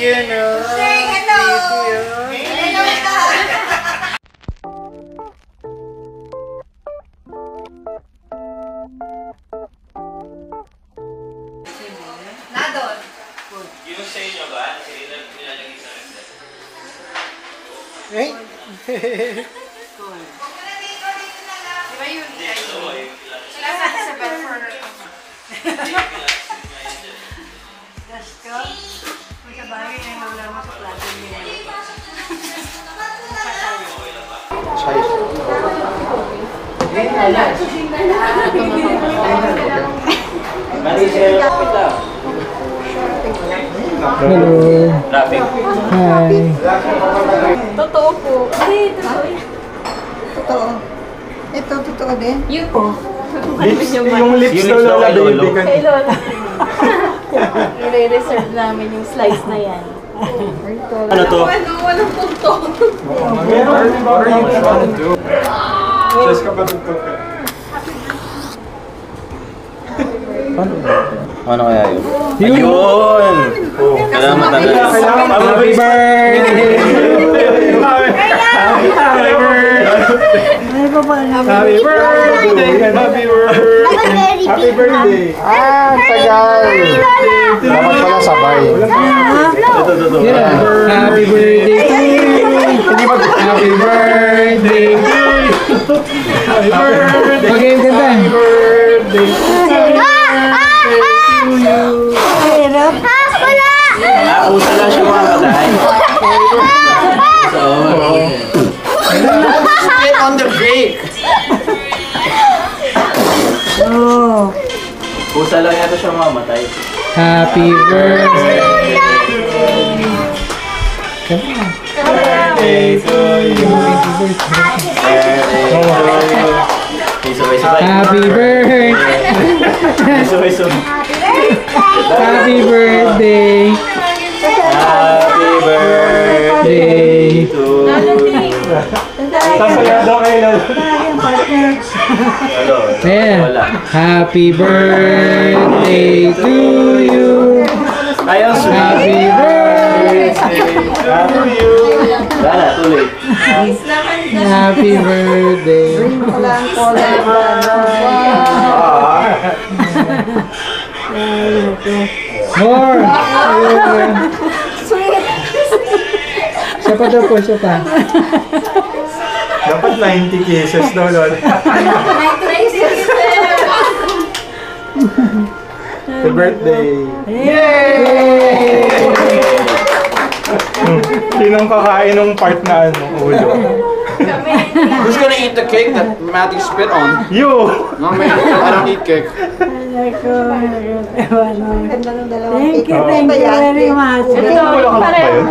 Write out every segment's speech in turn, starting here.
yun, oh. Say hello! Hello ka! Nadon. Yung sa inyo ba? Nilalagay sa recipe. Eh? Diba yun? Oo, yung Sila sa bed for... Gasto? Kung sa bagay na wala mo sa plato niya. Hello. traffic. Hi. Totoo po. Ay, totoo. Totoo. Ito, totoo din. Yun po. Yung lips daw Lola baby ka. Kay Lola. I-reserve namin yung slice na yan. Ano to? Walang punto. Just kapatid ko. Ano kaya yun? Ayun! Kailangan matagal. Happy birthday! Happy birthday! Ay, baba na. Happy birthday! Happy birthday! Happy birthday! Ah, tagal! Dapat pala sabay. Ito. Happy birthday to you! Happy birthday to you! Happy birthday! Mag-game ka tayo. Happy birthday to you! Hirap. Usa lang siya mga kaday. So, get on the brake! Oh. Usa lang yata siya mamatay. Happy birthday! Birthday to you! Sabay-sabay. Happy birthday! Sabay-sabay. Happy birthday! Happy birthday to you. Sasaya daw kayo lang. Hello. Ayan. Wala. Happy birthday to you! Ayaw Happy birthday to you. Wala, tuloy. Happy birthday! More! Siya pa daw po, siya pa. Dapat 90 cases daw, Lord. Happy birthday! Yay! Sinong kakain ng part na ano, ulo? Who's gonna eat the cake that Matthew spit on? You! No, man. I don't eat cake. Thank you very much. Pareho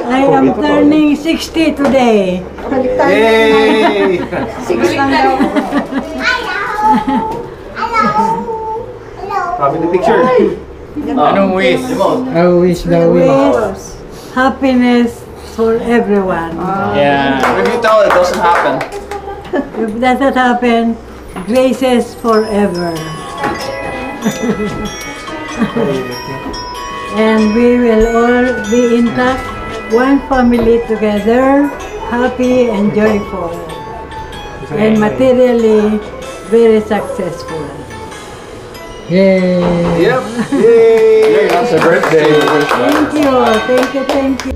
I am turning 60 today. Yay! Copy the picture. Anong wish? I wish the wish. Happiness for everyone. Yeah. If you tell it doesn't happen. If that doesn't happen, graces forever. And we will all be intact, one family together, happy and joyful, and materially very successful. Yay! Yep. Yay! Happy birthday! Thank you, thank you, thank you.